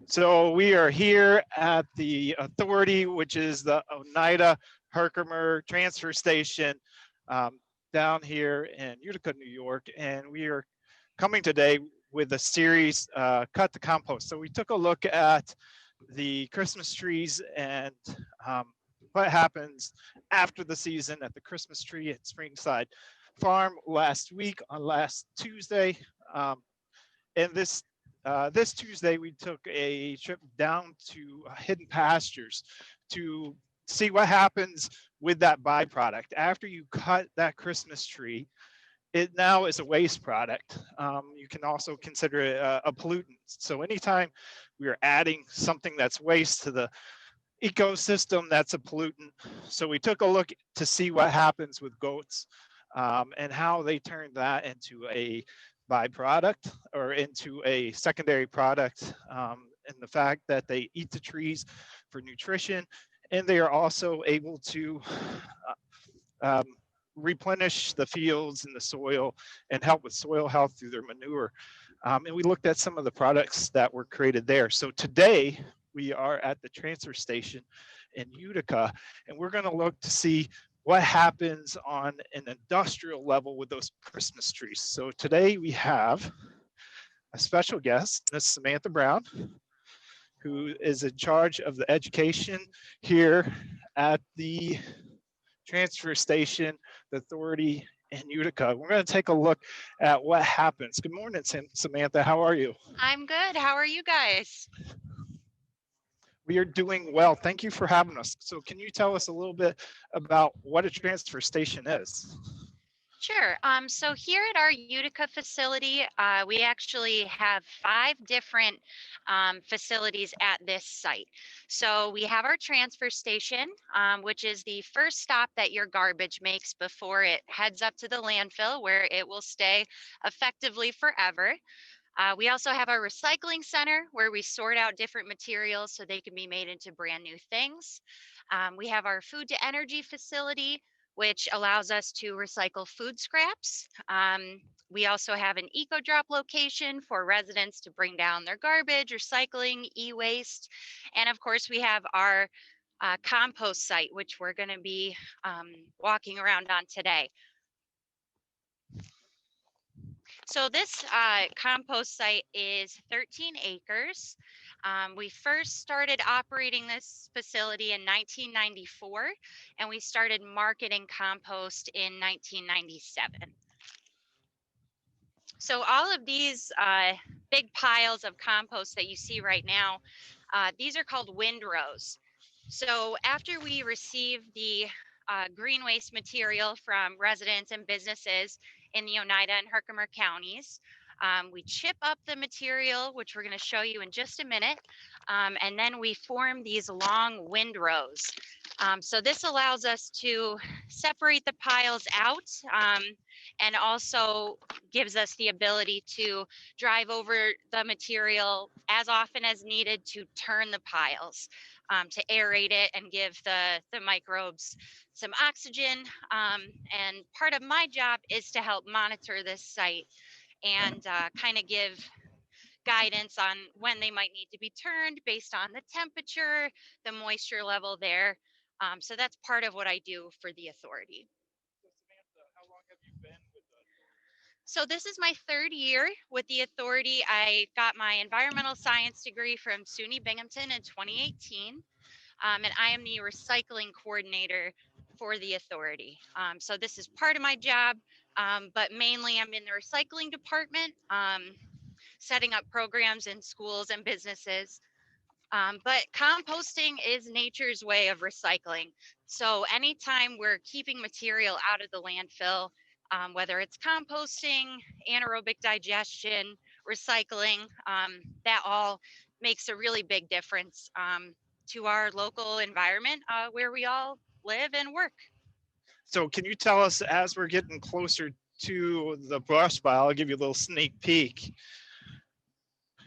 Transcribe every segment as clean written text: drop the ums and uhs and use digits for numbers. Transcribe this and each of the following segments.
So we are here at the authority, which is the Oneida Herkimer transfer station down here in Utica, New York. And we are coming today with a series, Cut to Compost. So we took a look at the Christmas trees and what happens after the season at the Christmas tree at Springside Farm last week on last Tuesday. And this Tuesday, we took a trip down to Hidden Pastures to see what happens with that byproduct. After you cut that Christmas tree, it now is a waste product. You can also consider it a pollutant. So anytime we are adding something that's waste to the ecosystem, that's a pollutant. So we took a look to see what happens with goats and how they turn that into a byproduct or into a secondary product, and the fact that they eat the trees for nutrition, and they are also able to replenish the fields and the soil and help with soil health through their manure. And we looked at some of the products that were created there. So today we are at the transfer station in Utica, and we're going to look to see what happens on an industrial level with those Christmas trees. So today we have a special guest, Miss Samantha Brown, who is in charge of the education here at the transfer station, the authority in Utica. We're going to take a look at what happens. Good morning, Samantha. How are you? I'm good. How are you guys? We are doing well. Thank you for having us. So can you tell us a little bit about what a transfer station is? Sure. So here at our Utica facility, we actually have 5 different facilities at this site. So we have our transfer station, which is the first stop that your garbage makes before it heads up to the landfill, where it will stay effectively forever. We also have our recycling center, where we sort out different materials so they can be made into brand new things. We have our food to energy facility, which allows us to recycle food scraps. We also have an eco drop location for residents to bring down their garbage, recycling, e-waste. And of course, we have our compost site, which we're going to be walking around on today. So this compost site is 13 acres. We first started operating this facility in 1994, and we started marketing compost in 1997. So all of these big piles of compost that you see right now, these are called windrows. So after we receive the green waste material from residents and businesses in the Oneida and Herkimer counties, we chip up the material, which we're going to show you in just a minute, and then we form these long windrows. So this allows us to separate the piles out, and also gives us the ability to drive over the material as often as needed to turn the piles, to aerate it and give the microbes some oxygen. And part of my job is to help monitor this site and kind of give guidance on when they might need to be turned based on the temperature, the moisture level there. So that's part of what I do for the authority. So Samantha, how long have you been with the authority? So this is my 3rd year with the authority. I got my environmental science degree from SUNY Binghamton in 2018. And I am the recycling coordinator for the authority. So this is part of my job, but mainly I'm in the recycling department, setting up programs in schools and businesses. But composting is nature's way of recycling. So anytime we're keeping material out of the landfill, whether it's composting, anaerobic digestion, recycling, that all makes a really big difference to our local environment where we all live and work. So can you tell us, as we're getting closer to the brush pile, I'll give you a little sneak peek.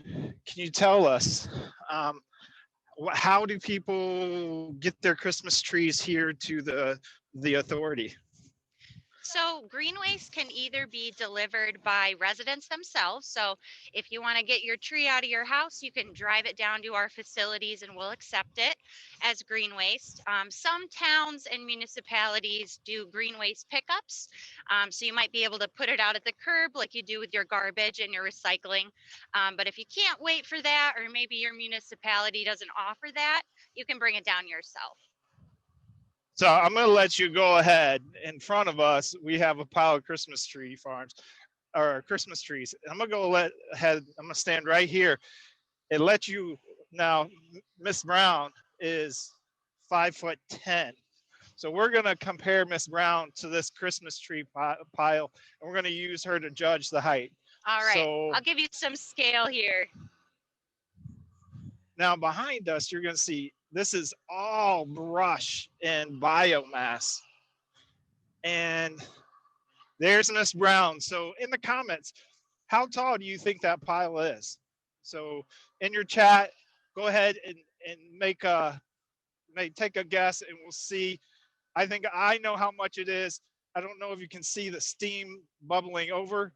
Can you tell us, how do people get their Christmas trees here to the authority? So green waste can either be delivered by residents themselves. So if you want to get your tree out of your house, you can drive it down to our facilities and we'll accept it as green waste. Some towns and municipalities do green waste pickups. So you might be able to put it out at the curb like you do with your garbage and your recycling. But if you can't wait for that, or maybe your municipality doesn't offer that, you can bring it down yourself. So I'm going to let you go ahead. In front of us, we have a pile of Christmas tree farms or Christmas trees. I'm going to go ahead. I'm going to stand right here and let you now. Miss Brown is 5'10". So we're going to compare Miss Brown to this Christmas tree pile, and we're going to use her to judge the height. All right, So I'll give you some scale here. now behind us, you're going to see this is all brush and biomass. And there's Miss Brown. So in the comments, how tall do you think that pile is? So in your chat, go ahead and take a guess, and we'll see. I think I know how much it is. I don't know if you can see the steam bubbling over.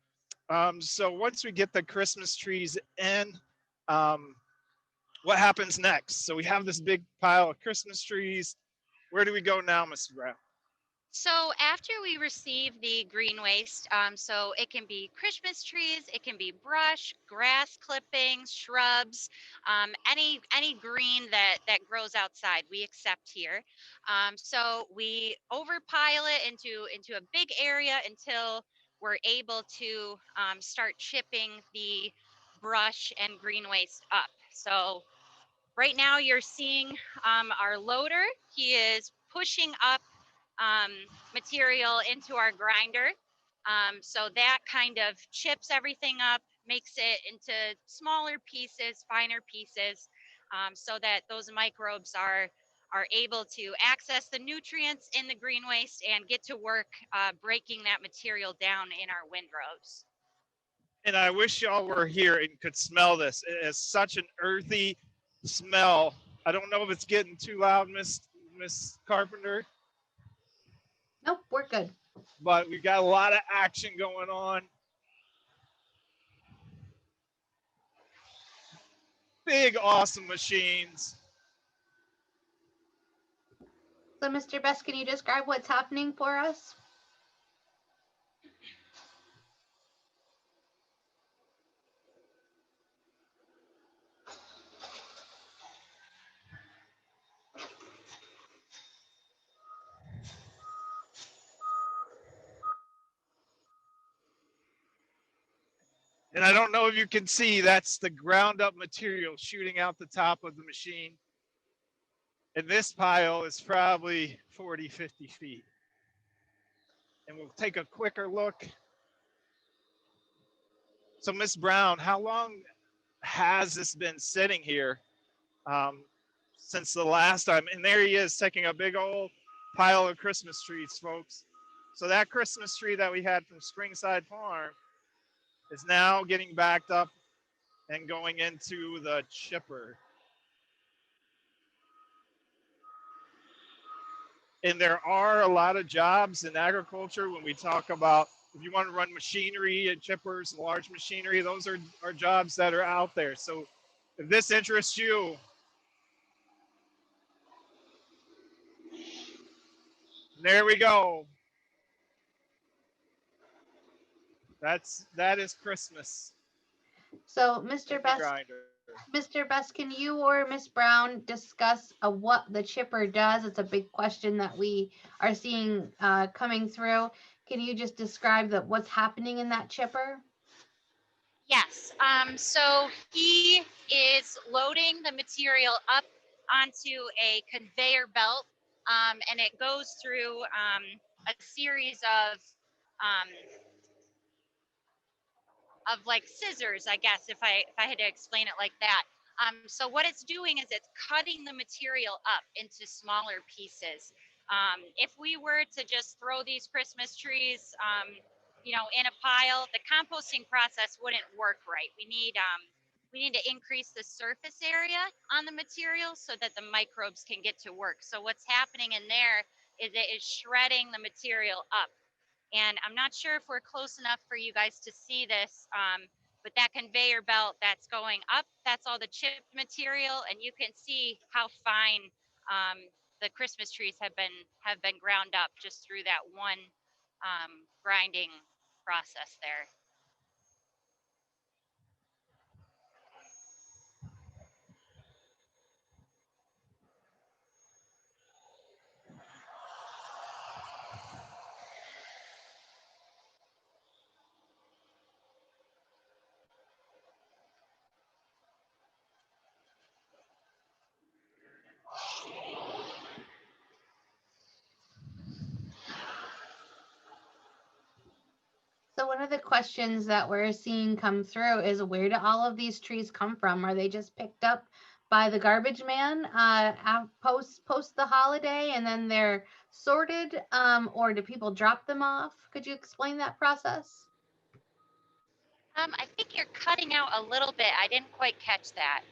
So once we get the Christmas trees in, what happens next? So we have this big pile of Christmas trees. Where do we go now, Mr. Brown? So after we receive the green waste, so it can be Christmas trees, it can be brush, grass clippings, shrubs, any green that grows outside, we accept here. So we overpile it into a big area until we're able to start chipping the brush and green waste up. So right now you're seeing our loader. He is pushing up um, material into our grinder. So that kind of chips everything up, makes it into smaller pieces, finer pieces, so that those microbes are able to access the nutrients in the green waste and get to work breaking that material down in our windrows. And I wish y'all were here and could smell this. It is such an earthy smell. I don't know if it's getting too loud, Miss Carpenter. Nope, we're good. But we got a lot of action going on. Big, awesome machines. So, Mr. Best, can you describe what's happening for us? And I don't know if you can see, that's the ground up material shooting out the top of the machine. And this pile is probably 40, 50 feet. And we'll take a quicker look. So Miss Brown, how long has this been sitting here since the last time? And there he is taking a big old pile of Christmas trees, folks. So that Christmas tree that we had from Springside Farm is now getting backed up and going into the chipper. And there are a lot of jobs in agriculture when we talk about if you want to run machinery and chippers and large machinery, those are jobs that are out there. So if this interests you, there we go. That is Christmas. So, Mr. Best, Grinder. Mr. Best, can you or Miss Brown discuss what the chipper does? It's a big question that we are seeing coming through. Can you just describe what's happening in that chipper? Yes, so he is loading the material up onto a conveyor belt, and it goes through a series um, of like scissors, I guess, if I had to explain it like that. So what it's doing is it's cutting the material up into smaller pieces. If we were to just throw these Christmas trees, in a pile, the composting process wouldn't work right. We need to increase the surface area on the material so that the microbes can get to work. So what's happening in there is it is shredding the material up. And I'm not sure if we're close enough for you guys to see this, but that conveyor belt that's going up, that's all the chipped material, and you can see how fine the Christmas trees have been ground up just through that one grinding process there. So one of the questions that we're seeing come through is, where do all of these trees come from? Are they just picked up by the garbage man post the holiday and then they're sorted, or do people drop them off? Could you explain that process? I think you're cutting out a little bit. I didn't quite catch that.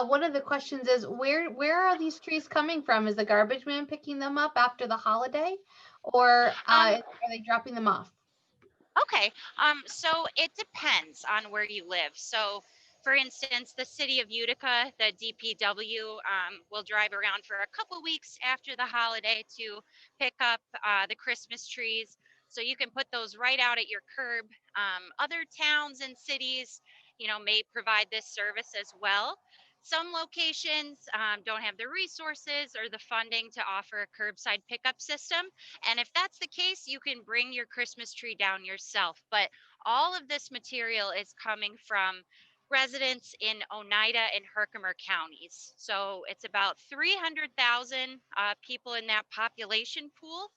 One of the questions is, where are these trees coming from? Is the garbage man picking them up after the holiday, or are they dropping them off? Okay, so it depends on where you live. So, for instance, the city of Utica, the DPW, will drive around for a couple weeks after the holiday to pick up the Christmas trees. So you can put those right out at your curb. Other towns and cities, may provide this service as well. Some locations don't have the resources or the funding to offer a curbside pickup system. And if that's the case, you can bring your Christmas tree down yourself. But all of this material is coming from residents in Oneida and Herkimer counties. So it's about 300,000 people in that population pool.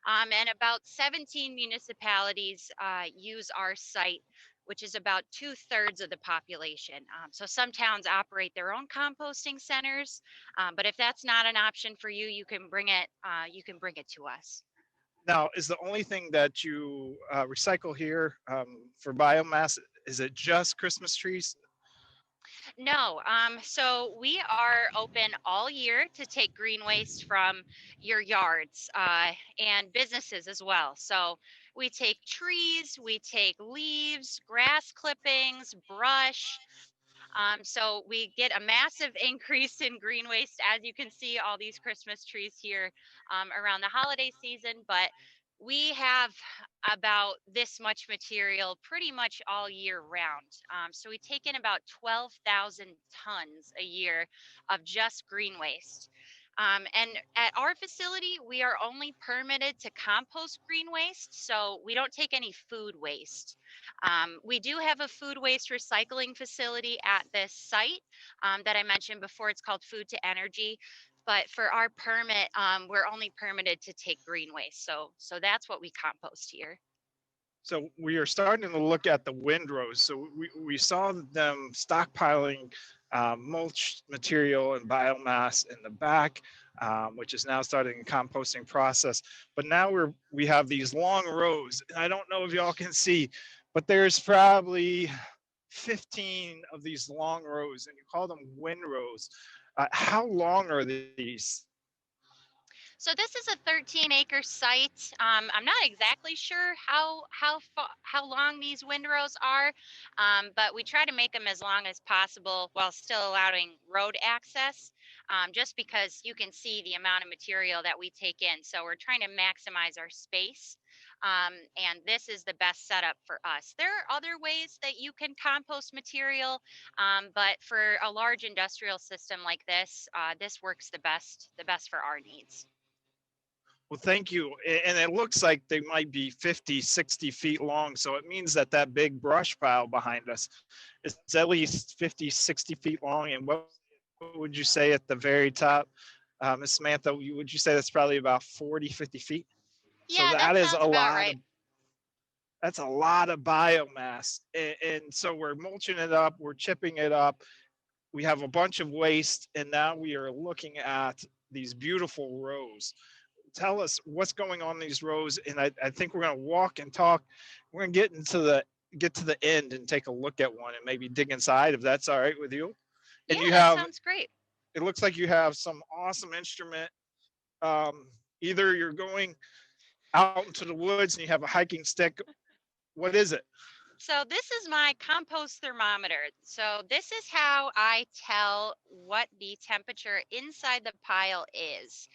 And about 17 municipalities use our site, which is about 2/3 of the population. So some towns operate their own composting centers, but if that's not an option for you, you can bring it. You can bring it to us. Now, is the only thing that you recycle here for biomass, is it just Christmas trees? No, so we are open all year to take green waste from your yards and businesses as well. So we take trees, we take leaves, grass clippings, brush. So we get a massive increase in green waste, as you can see all these Christmas trees here around the holiday season, but we have about this much material pretty much all year round. So we take in about 12,000 tons a year of just green waste. And at our facility, we are only permitted to compost green waste, so we don't take any food waste. We do have a food waste recycling facility at this site that I mentioned before. It's called Food to Energy. But for our permit, we're only permitted to take green waste. So that's what we compost here. So we are starting to look at the windrows. So we saw them stockpiling mulch material and biomass in the back, which is now starting a composting process. But now we have these long rows. And I don't know if y'all can see, but there's probably 15 of these long rows, and you call them windrows. How long are these? So this is a 13-acre site. I'm not exactly sure how long these windrows are, but we try to make them as long as possible while still allowing road access, just because you can see the amount of material that we take in. So we're trying to maximize our space, and this is the best setup for us. There are other ways that you can compost material, but for a large industrial system like this, this works the best for our needs. Well, thank you. And it looks like they might be 50, 60 feet long. So it means that that big brush pile behind us is at least 50, 60 feet long. And what would you say at the very top, Ms. Samantha, would you say that's probably about 40, 50 feet? So Yeah, that that is sounds a about lot right. of, that's a lot of biomass. And so we're mulching it up, we're chipping it up. We have a bunch of waste, and now we are looking at these beautiful rows. Tell us what's going on in these rows, and I think we're going to walk and talk. We're going to get to the end and take a look at one and maybe dig inside, if that's all right with you. Yeah, And you that have, sounds great. it looks like you have some awesome instrument. Either you're going out into the woods and you have a hiking stick. What is it? So this is my compost thermometer. So this is how I tell what the temperature inside the pile is.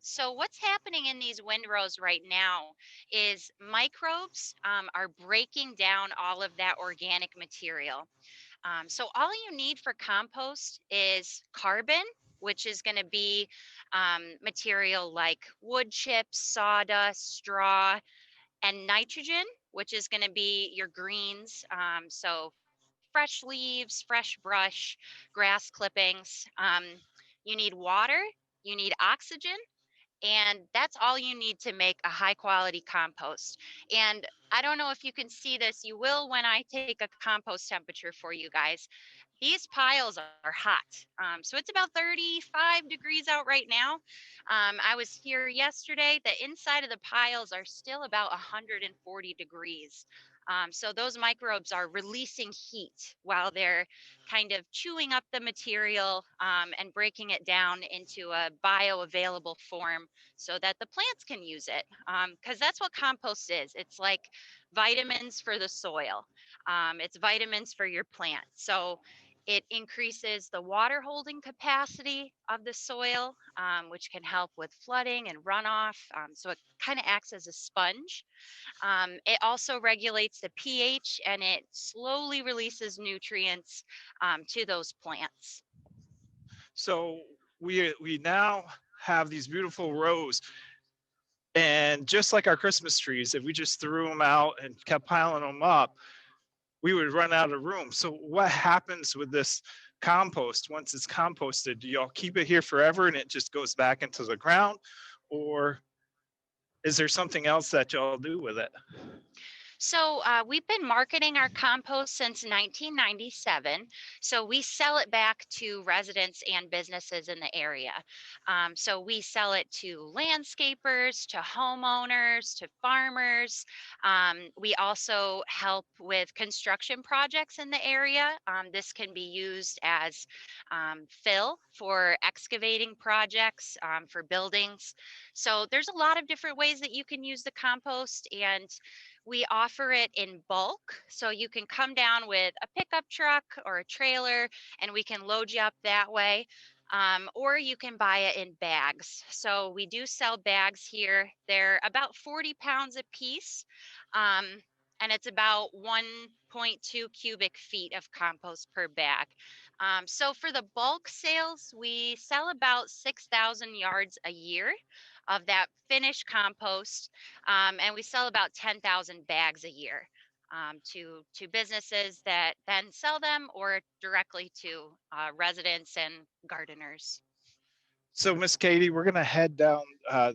So what's happening in these windrows right now is microbes are breaking down all of that organic material. So all you need for compost is carbon, which is going to be material like wood chips, sawdust, straw, and nitrogen, which is going to be your greens. So fresh leaves, fresh brush, grass clippings. You need water, you need oxygen, and that's all you need to make a high quality compost. And I don't know if you can see this, you will when I take a compost temperature for you guys. These piles are hot. So it's about 35 degrees out right now. I was here yesterday. The inside of the piles are still about 140 degrees. So those microbes are releasing heat while they're kind of chewing up the material and breaking it down into a bioavailable form so that the plants can use it. Because that's what compost is. It's like vitamins for the soil. It's vitamins for your plant. So it increases the water holding capacity of the soil, which can help with flooding and runoff. So it kind of acts as a sponge. It also regulates the pH and it slowly releases nutrients to those plants. So we now have these beautiful rows, and just like our Christmas trees, if we just threw them out and kept piling them up, we would run out of room. So what happens with this compost once it's composted? Do y'all keep it here forever and it just goes back into the ground, or is there something else that y'all do with it? So we've been marketing our compost since 1997. So we sell it back to residents and businesses in the area. So we sell it to landscapers, to homeowners, to farmers. We also help with construction projects in the area. This can be used as fill for excavating projects, for buildings. So there's a lot of different ways that you can use the compost, and we offer it in bulk. So you can come down with a pickup truck or a trailer and we can load you up that way. Or you can buy it in bags. So we do sell bags here. They're about 40 pounds a piece. And it's about 1.2 cubic feet of compost per bag. So for the bulk sales, we sell about 6,000 yards a year of that finished compost, and we sell about 10,000 bags a year to businesses that then sell them or directly to residents and gardeners. So Miss Katie, we're gonna head down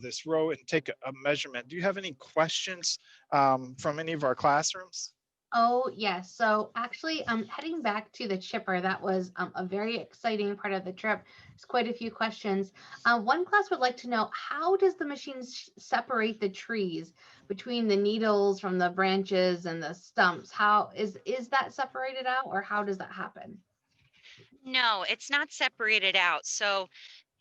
this row and take a measurement. Do you have any questions from any of our classrooms? Oh, yes. So actually, heading back to the chipper, that was a very exciting part of the trip. There's quite a few questions. One class would like to know, how does the machine separate the trees between the needles from the branches and the stumps? How is that separated out, or how does that happen? No, it's not separated out. So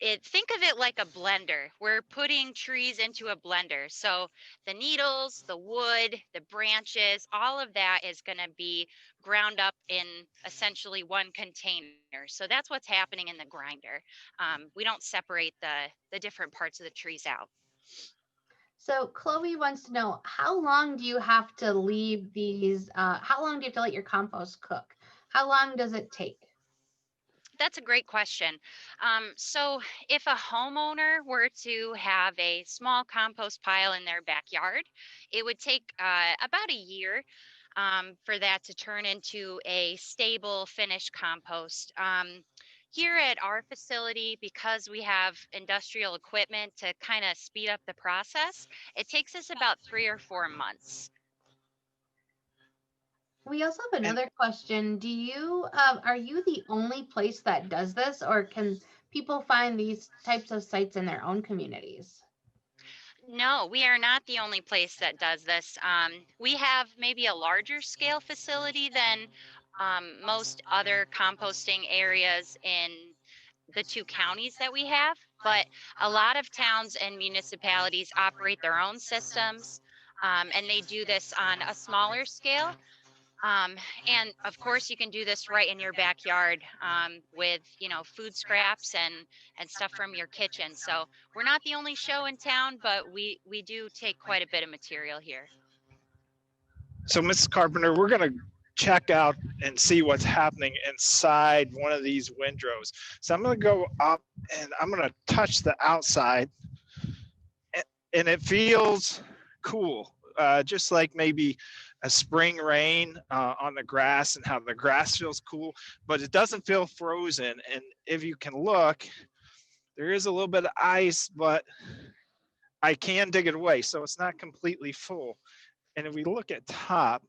think of it like a blender. We're putting trees into a blender. So the needles, the wood, the branches, all of that is going to be ground up in essentially one container. So that's what's happening in the grinder. We don't separate the different parts of the trees out. So Chloe wants to know, how long do you have to leave these? How long do you have to let your compost cook? How long does it take? That's a great question. So if a homeowner were to have a small compost pile in their backyard, it would take about a year for that to turn into a stable finished compost. Here at our facility, because we have industrial equipment to kind of speed up the process, it takes us about 3 or 4 months. We also have And another question. Do you, are you the only place that does this, or can people find these types of sites in their own communities? No, we are not the only place that does this. We have maybe a larger scale facility than most other composting areas in the two counties that we have. but a lot of towns and municipalities operate their own systems, and they do this on a smaller scale. Um, and of course, you can do this right in your backyard, with, food scraps and stuff from your kitchen. So we're not the only show in town, but we do take quite a bit of material here. So, Mrs. Carpenter, we're going to check out and see what's happening inside one of these windrows. So I'm going to go up and I'm going to touch the outside, and it feels cool, just like maybe a spring rain on the grass, and how the grass feels cool, but it doesn't feel frozen. And if you can look, there is a little bit of ice, but I can dig it away, so it's not completely full. And if we look at top,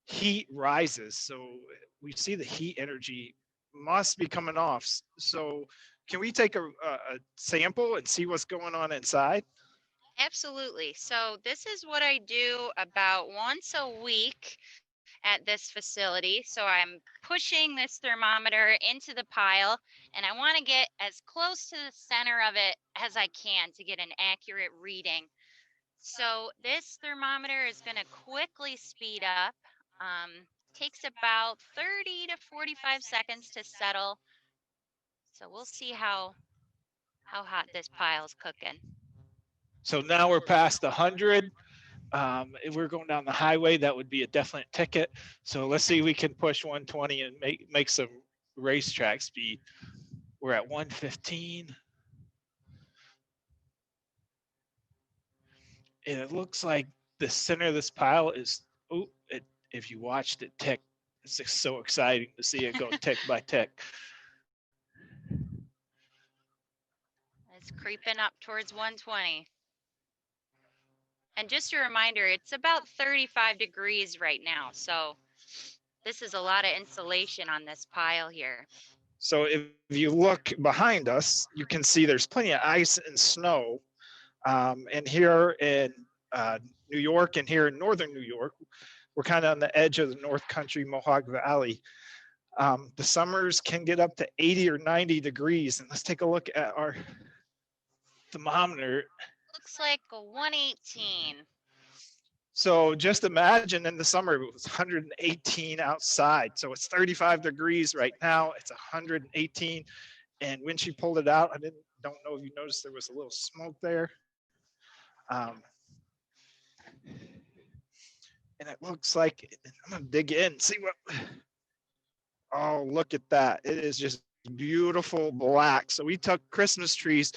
heat rises, so we see the heat energy must be coming off. So can we take a sample and see what's going on inside? Absolutely. So this is what I do about once a week at this facility. So I'm pushing this thermometer into the pile, and I want to get as close to the center of it as I can to get an accurate reading. So this thermometer is going to quickly speed up. Takes about 30 to 45 seconds to settle. So we'll see how hot this pile's cooking. So now we're past 100. If we're going down the highway, that would be a definite ticket. So let's see if we can push 120 and make some racetrack speed. We're at 115. And it looks like the center of this pile is, if you watched it tick, it's just so exciting to see it go tick by tick. It's creeping up towards 120. And just a reminder, it's about 35 degrees right now. So this is a lot of insulation on this pile here. So if you look behind us, you can see there's plenty of ice and snow. And here in New York and here in northern New York, we're kind of on the edge of the North Country Mohawk Valley. The summers can get up to 80 or 90 degrees. And let's take a look at our thermometer. Looks like a 118. So just imagine in the summer, it was 118 outside. So it's 35 degrees right now. It's 118. And when she pulled it out, don't know if you noticed there was a little smoke there. And it looks like, I'm gonna dig in, see what, oh, look at that. It is just beautiful black. So we took Christmas trees,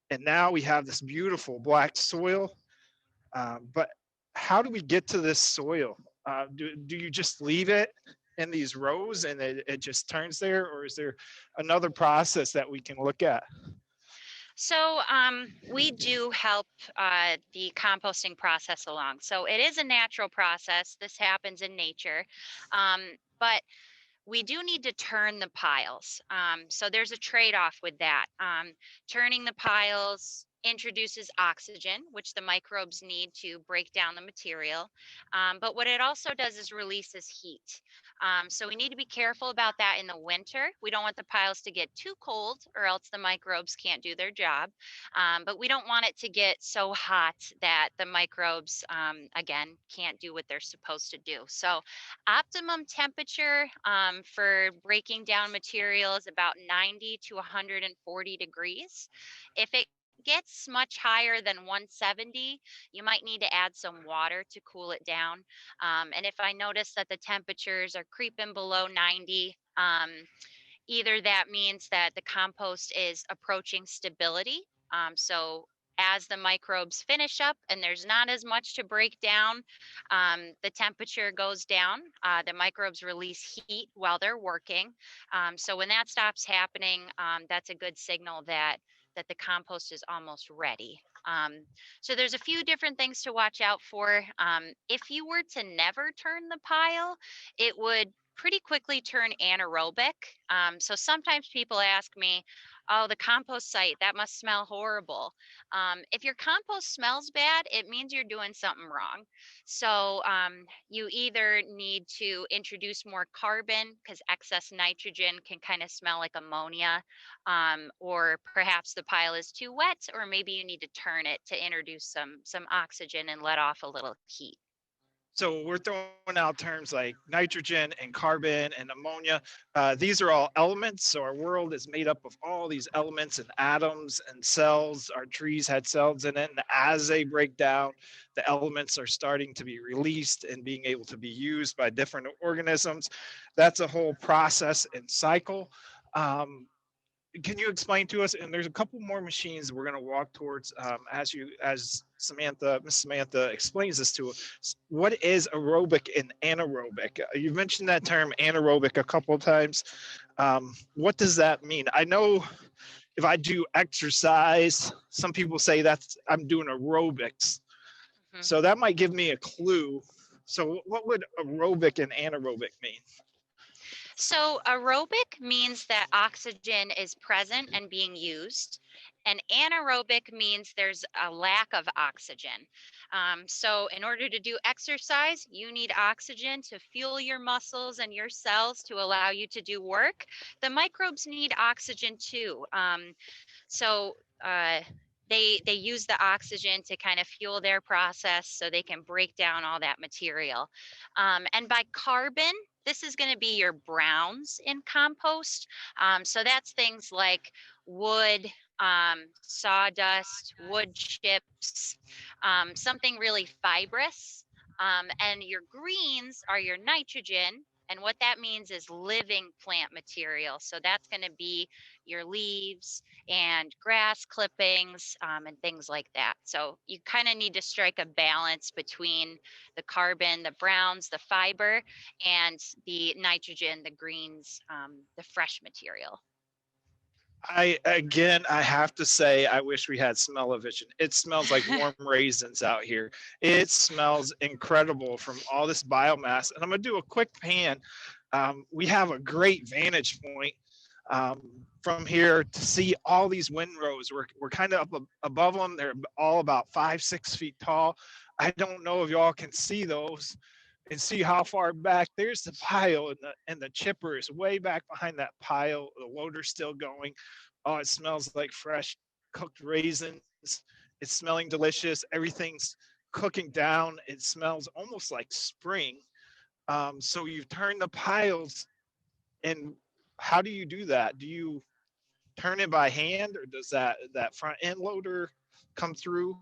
and now we have this beautiful black soil. But how do we get to this soil? Do you just leave it in these rows and it just turns there, or is there another process that we can look at? So we do help the composting process along. So it is a natural process. This happens in nature. But we do need to turn the piles. So there's a trade-off with that. Turning the piles introduces oxygen, which the microbes need to break down the material. But what it also does is releases heat. So we need to be careful about that in the winter. We don't want the piles to get too cold, or else the microbes can't do their job. But we don't want it to get so hot that the microbes, again, can't do what they're supposed to do. So optimum temperature for breaking down material is about 90 to 140 degrees. If it gets much higher than 170, you might need to add some water to cool it down. And if I notice that the temperatures are creeping below 90, either that means that the compost is approaching stability. So as the microbes finish up and there's not as much to break down, the temperature goes down. The microbes release heat while they're working. So when that stops happening, that's a good signal that the compost is almost ready. So there's a few different things to watch out for. If you were to never turn the pile, it would pretty quickly turn anaerobic. So sometimes people ask me, oh, the compost site, that must smell horrible. If your compost smells bad, it means you're doing something wrong. So you either need to introduce more carbon because excess nitrogen can kind of smell like ammonia, or perhaps the pile is too wet, or maybe you need to turn it to introduce some oxygen and let off a little heat. So we're throwing out terms like nitrogen and carbon and ammonia. These are all elements. So our world is made up of all these elements and atoms and cells. Our trees had cells in it. And as they break down, the elements are starting to be released and being able to be used by different organisms. That's a whole process and cycle. Can you explain to us, and there's a couple more machines we're going to walk towards as Miss Samantha explains this to us. What is aerobic and anaerobic? You mentioned that term anaerobic a couple of times. What does that mean? I know if I do exercise, some people say that's I'm doing aerobics. Mhm. So that might give me a clue. So what would aerobic and anaerobic mean? So aerobic means that oxygen is present and being used, and anaerobic means there's a lack of oxygen. So in order to do exercise, you need oxygen to fuel your muscles and your cells to allow you to do work. The microbes need oxygen too. So they use the oxygen to kind of fuel their process so they can break down all that material. And by carbon, this is going to be your browns in compost. So that's things like wood, sawdust, wood chips, something really fibrous. And your greens are your nitrogen. And what that means is living plant material. So that's going to be your leaves and grass clippings, and things like that. So you kind of need to strike a balance between the carbon, the browns, the fiber, and the nitrogen, the greens, the fresh material. I have to say I wish we had smell-o-vision. It smells like warm raisins out here. It smells incredible from all this biomass. And I'm gonna do a quick pan. We have a great vantage point from here to see all these windrows. We're kind of up above them. They're all about 5-6 feet tall. I don't know if y'all can see those and see how far back. There's the pile, and the chipper is way back behind that pile. The loader's still going. Oh, it smells like fresh cooked raisins. It's smelling delicious. Everything's cooking down. It smells almost like spring. So you turn the piles, and how do you do that? Do you turn it by hand, or does that front end loader come through?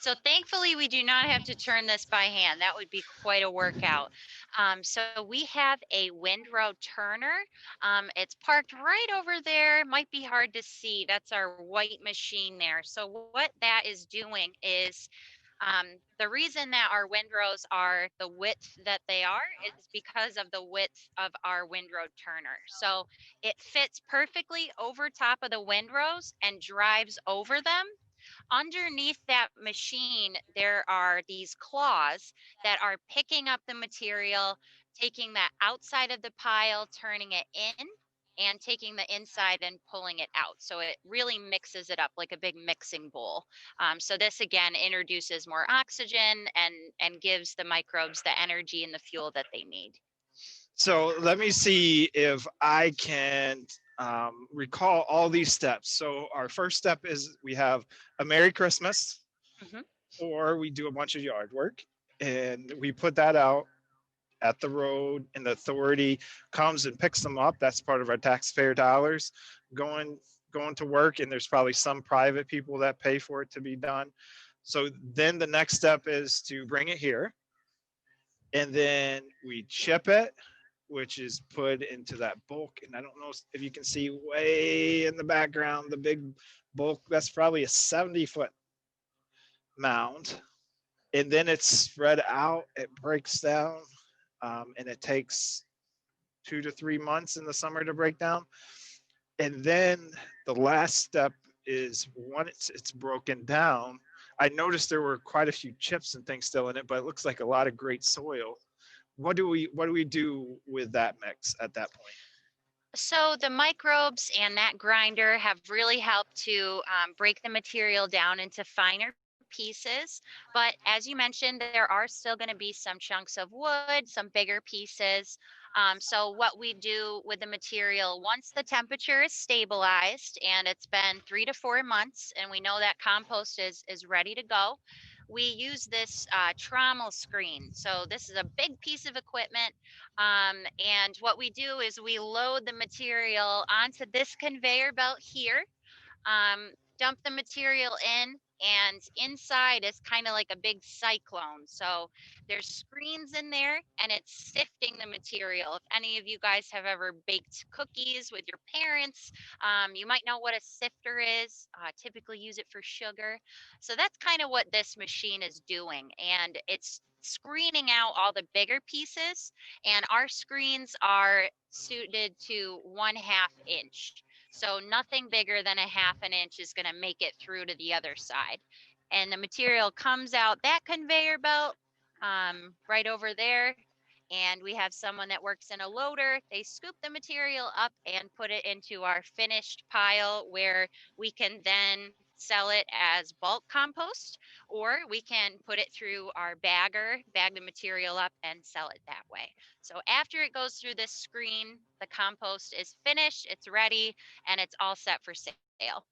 So thankfully, we do not have to turn this by hand. That would be quite a workout. So we have a windrow turner. It's parked right over there. Might be hard to see. That's our white machine there. So what that is doing is the reason that our windrows are the width that they are is because of the width of our windrow turner. So it fits perfectly over top of the windrows and drives over them. Underneath that machine, there are these claws that are picking up the material, taking that outside of the pile, turning it in, and taking the inside and pulling it out. So it really mixes it up like a big mixing bowl. So this again introduces more oxygen and gives the microbes the energy and the fuel that they need. So let me see if I can recall all these steps. So our first step is we have a Merry Christmas, Mhm. or we do a bunch of yard work, and we put that out at the road, and the authority comes and picks them up. That's part of our taxpayer dollars going to work, and there's probably some private people that pay for it to be done. So then the next step is to bring it here, and then we chip it, which is put into that bulk. And I don't know if you can see way in the background the big bulk. That's probably a 70-foot mound. And then it's spread out, it breaks down, and it takes 2 to 3 months in the summer to break down. And then the last step is once it's broken down, I noticed there were quite a few chips and things still in it, but it looks like a lot of great soil. what do we do with that mix at that point? So the microbes and that grinder have really helped to break the material down into finer pieces. But as you mentioned, there are still going to be some chunks of wood, some bigger pieces. So what we do with the material, once the temperature is stabilized and it's been 3 to 4 months, and we know that compost is ready to go, we use this trommel screen. So this is a big piece of equipment. And what we do is we load the material onto this conveyor belt here, dump the material in, and inside is kind of like a big cyclone. So there's screens in there and it's sifting the material. If any of you guys have ever baked cookies with your parents, you might know what a sifter is. Typically use it for sugar. So that's kind of what this machine is doing. And it's screening out all the bigger pieces, and our screens are suited to 1/2 inch. So nothing bigger than a 1/2 an inch is going to make it through to the other side. And the material comes out that conveyor belt right over there. And we have someone that works in a loader. They scoop the material up and put it into our finished pile, where we can then sell it as bulk compost, or we can put it through our bagger, bag the material up and sell it that way. So after it goes through this screen, the compost is finished, it's ready, and it's all set for sale.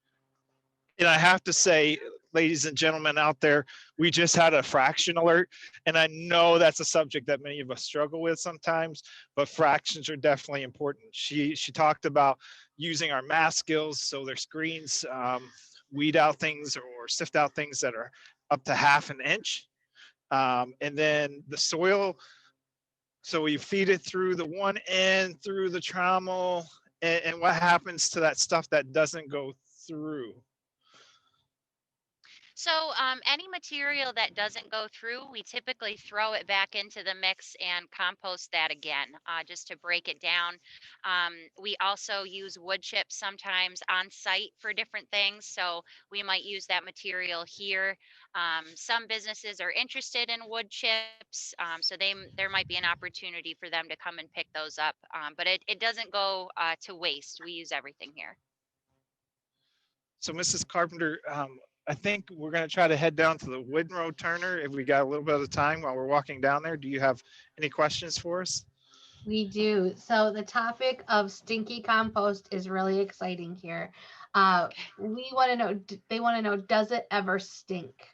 And I have to say, ladies and gentlemen out there, we just had a fraction alert. And I know that's a subject that many of us struggle with sometimes, but fractions are definitely important. She talked about using our math skills, so their screens weed out things or sift out things that are up to 1/2 an inch. And then the soil, so we feed it through the one end, through the trommel, and what happens to that stuff that doesn't go through? So any material that doesn't go through, we typically throw it back into the mix and compost that again, just to break it down. We also use wood chips sometimes on site for different things. So we might use that material here. Some businesses are interested in wood chips, so there might be an opportunity for them to come and pick those up. But it doesn't go to waste. We use everything here. So Mrs. Carpenter, I think we're going to try to head down to the windrow turner if we got a little bit of time while we're walking down there. Do you have any questions for us? We do. So the topic of stinky compost is really exciting here. We want to know, they want to know, does it ever stink?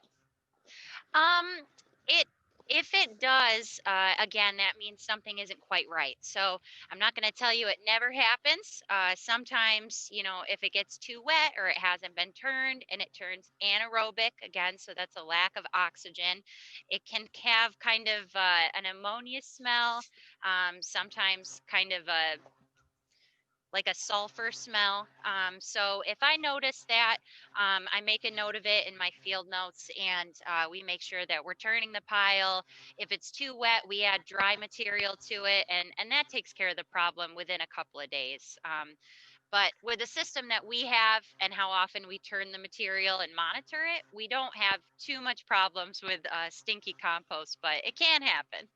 It If it does, again, that means something isn't quite right. So I'm not going to tell you it never happens. Sometimes, if it gets too wet or it hasn't been turned and it turns anaerobic again, so that's a lack of oxygen, it can have kind of an ammonia smell, sometimes kind of like a sulfur smell. So if I notice that, I make a note of it in my field notes, and we make sure that we're turning the pile. If it's too wet, we add dry material to it, and that takes care of the problem within a couple of days. But with the system that we have and how often we turn the material and monitor it, we don't have too much problems with stinky compost, but it can happen.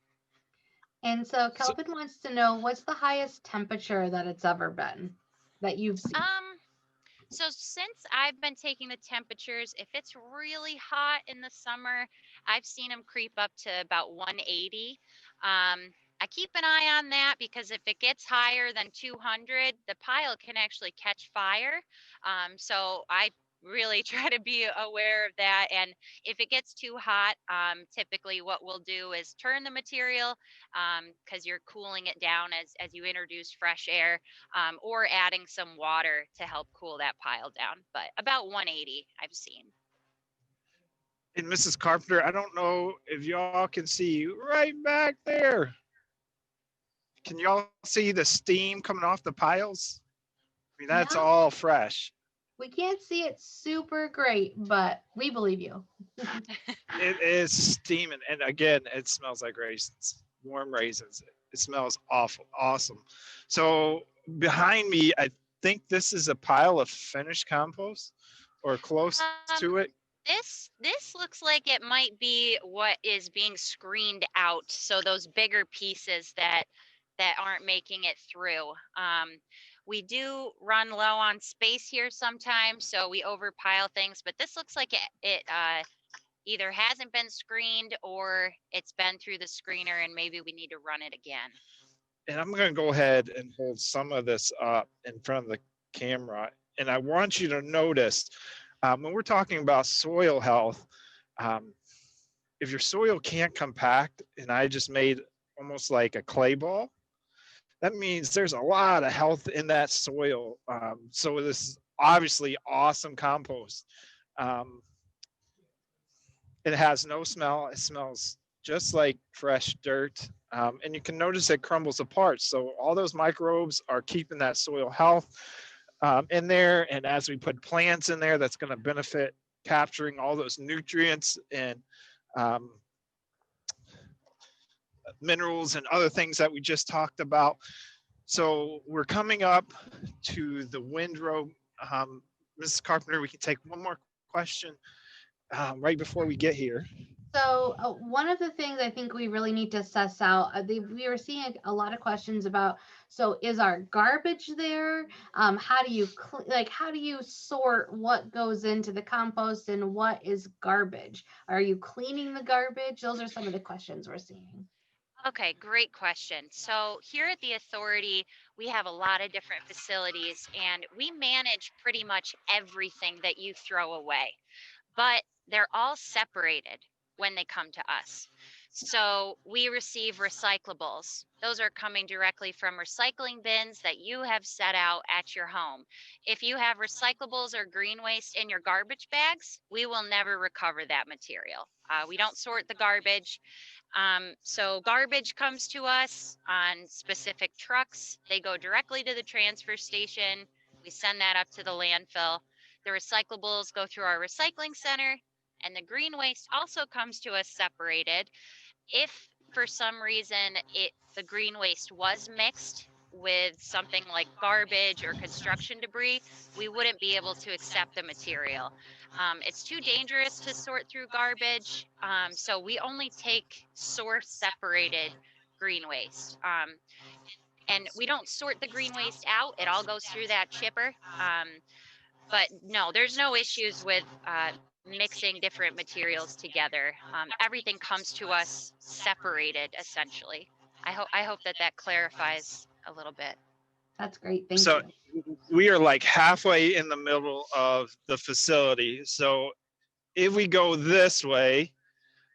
And so Kelvin wants to know, what's the highest temperature that it's ever been that you've seen? So since I've been taking the temperatures, if it's really hot in the summer, I've seen them creep up to about 180. I keep an eye on that, because if it gets higher than 200, the pile can actually catch fire. So I really try to be aware of that. And if it gets too hot, typically what we'll do is turn the material, because you're cooling it down as you introduce fresh air, or adding some water to help cool that pile down. But about 180 I've seen. And Mrs. Carpenter, I don't know if y'all can see right back there. Can y'all see the steam coming off the piles? I mean, that's No. all fresh. We can't see it super great, but we believe you. It is steaming. And again, it smells like raisins, warm raisins. It smells awesome. So behind me, I think this is a pile of finished compost or close to it. This looks like it might be what is being screened out. So those bigger pieces that aren't making it through. We do run low on space here sometimes, so we overpile things. But this looks like it either hasn't been screened or it's been through the screener, and maybe we need to run it again. And I'm going to go ahead and hold some of this up in front of the camera. And I want you to notice when we're talking about soil health, if your soil can't compact, and I just made almost like a clay ball, that means there's a lot of health in that soil. So this is obviously awesome compost. It has no smell. It smells just like fresh dirt. And you can notice it crumbles apart. So all those microbes are keeping that soil health in there. And as we put plants in there, that's going to benefit capturing all those nutrients and minerals and other things that we just talked about. So we're coming up to the windrow. Mrs. Carpenter, we can take one more question right before we get here. So one of the things I think we really need to suss out, we were seeing a lot of questions about, so is our garbage there? How do you how do you sort what goes into the compost and what is garbage? Are you cleaning the garbage? Those are some of the questions we're seeing. Okay, great question. So here at the authority, we have a lot of different facilities and we manage pretty much everything that you throw away, but they're all separated when they come to us. So we receive recyclables. Those are coming directly from recycling bins that you have set out at your home. If you have recyclables or green waste in your garbage bags, we will never recover that material. We don't sort the garbage. So garbage comes to us on specific trucks. They go directly to the transfer station. We send that up to the landfill. The recyclables go through our recycling center, and the green waste also comes to us separated. If for some reason the green waste was mixed with something like garbage or construction debris, we wouldn't be able to accept the material. It's too dangerous to sort through garbage, so we only take source separated green waste. And we don't sort the green waste out, it all goes through that chipper. But no, there's no issues with mixing different materials together. Everything comes to us separated, essentially. I hope that clarifies a little bit. That's great. Thank So you. we are like halfway in the middle of the facility. So if we go this way,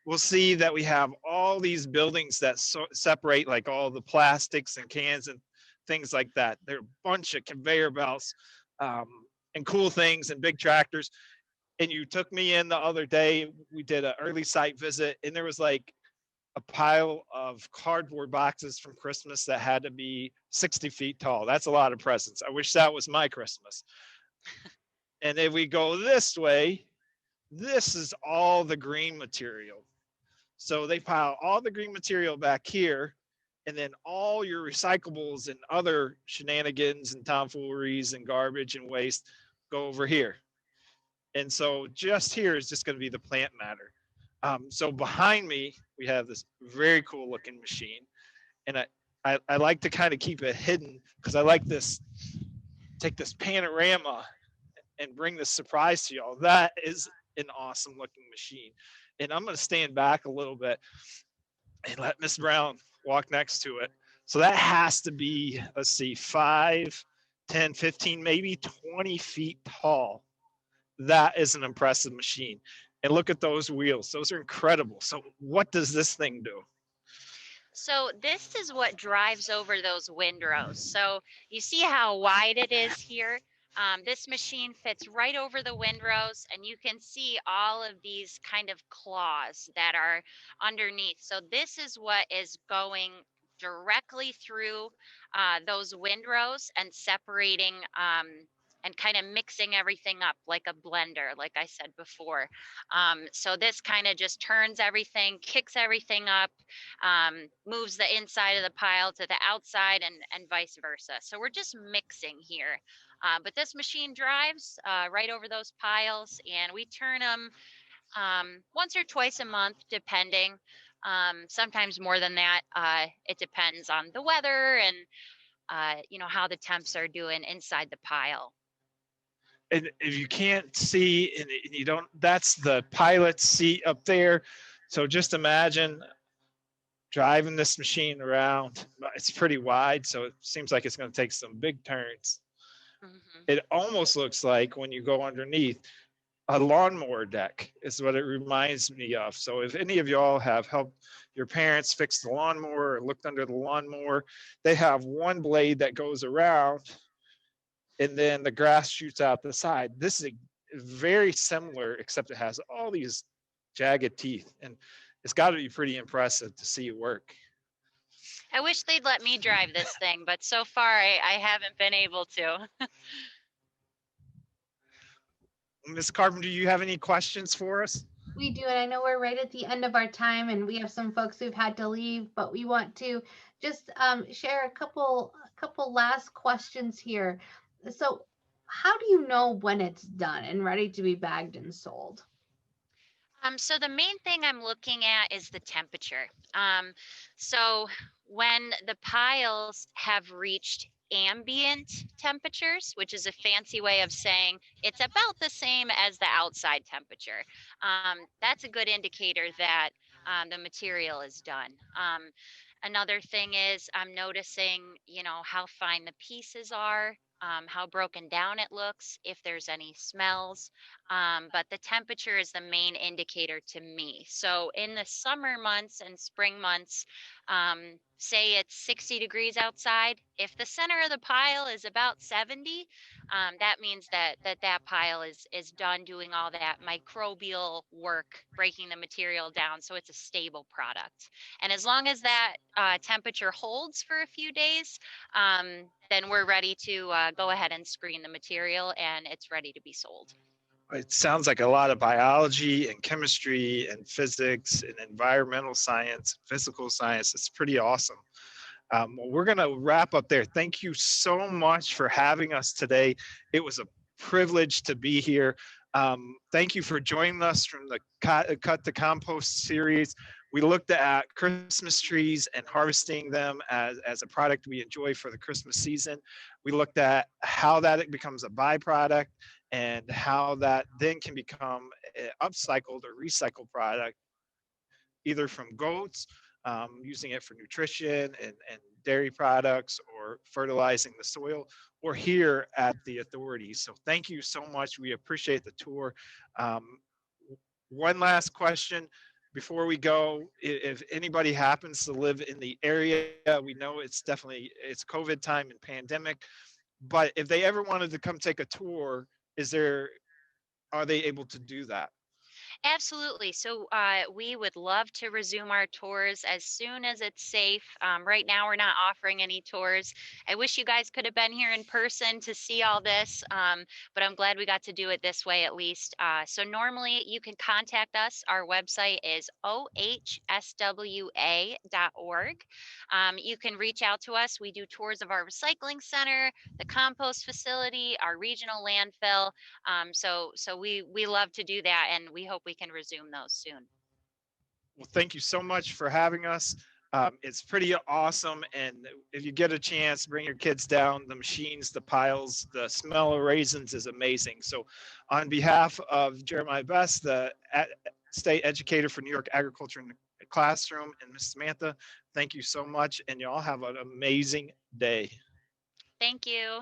we'll see that we have all these buildings that separate like all the plastics and cans and things like that. There are a bunch of conveyor belts and cool things and big tractors. And you took me in the other day, we did an early site visit, and there was like a pile of cardboard boxes from Christmas that had to be 60 feet tall. That's a lot of presents. I wish that was my Christmas. And if we go this way, this is all the green material. So they pile all the green material back here, and then all your recyclables and other shenanigans and tomfooleries and garbage and waste go over here. And so just here is just going to be the plant matter. So behind me, we have this very cool looking machine. And I like to kind of keep it hidden because I like this, take this panorama and bring this surprise to y'all. That is an awesome looking machine. And I'm going to stand back a little bit and let Miss Brown walk next to it. So that has to be, let's see, 5, 10, 15, maybe 20 feet tall. That is an impressive machine. And look at those wheels. Those are incredible. So what does this thing do? So this is what drives over those windrows. So you see how wide it is here? This machine fits right over the windrows, and you can see all of these kind of claws that are underneath. So this is what is going directly through those windrows and separating and kind of mixing everything up like a blender, like I said before. So this kind of just turns everything, kicks everything up, moves the inside of the pile to the outside, and vice versa. So we're just mixing here. But this machine drives right over those piles, and we turn them once or twice a month, depending. Sometimes more than that. It depends on the weather and how the temps are doing inside the pile. And if you can't see and you don't, that's the pilot seat up there. So just imagine driving this machine around. It's pretty wide, so it seems like it's going to take some big turns. Mm-hmm. It almost looks like when you go underneath, a lawnmower deck is what it reminds me of. So if any of y'all have helped your parents fix the lawnmower or looked under the lawnmower, they have one blade that goes around and then the grass shoots out the side. This is very similar, except it has all these jagged teeth, and it's got to be pretty impressive to see it work. I wish they'd let me drive this thing, but so far I haven't been able to. Ms. Carpenter, do you have any questions for us? We do, and I know we're right at the end of our time, and we have some folks who've had to leave, but we want to just share a couple last questions here. So, how do you know when it's done and ready to be bagged and sold? So the main thing I'm looking at is the temperature. So when the piles have reached ambient temperatures, which is a fancy way of saying it's about the same as the outside temperature, that's a good indicator that the material is done. Another thing is I'm noticing, how fine the pieces are, how broken down it looks, if there's any smells. But the temperature is the main indicator to me. So in the summer months and spring months, say it's 60 degrees outside, if the center of the pile is about 70, that means that pile is done doing all that microbial work, breaking the material down, so it's a stable product. And as long as that temperature holds for a few days, then we're ready to go ahead and screen the material, and it's ready to be sold. It sounds like a lot of biology and chemistry and physics and environmental science, physical science. It's pretty awesome. Well, we're going to wrap up there. Thank you so much for having us today. It was a privilege to be here. Thank you for joining us from the Cut to Compost series. We looked at Christmas trees and harvesting them as a product we enjoy for the Christmas season. We looked at how that becomes a byproduct and how that then can become an upcycled or recycled product, either from goats, using it for nutrition and dairy products, or fertilizing the soil, or here at the authority. So thank you so much. We appreciate the tour. One last question before we go. If anybody happens to live in the area, we know it's COVID time and pandemic, but if they ever wanted to come take a tour, are they able to do that? Absolutely. So we would love to resume our tours as soon as it's safe. Right now, we're not offering any tours. I wish you guys could have been here in person to see all this, but I'm glad we got to do it this way at least. So normally you can contact us. Our website is ohswa.org. You can reach out to us. We do tours of our recycling center, the compost facility, our regional landfill. So we love to do that, and we hope we can resume those soon. Well, thank you so much for having us. It's pretty awesome, and if you get a chance, bring your kids down. The machines, the piles, the smell of raisins is amazing. So on behalf of Jeremiah Best, the state educator for New York Agriculture in the Classroom, and Ms. Samantha, thank you so much, and y'all have an amazing day. Thank you.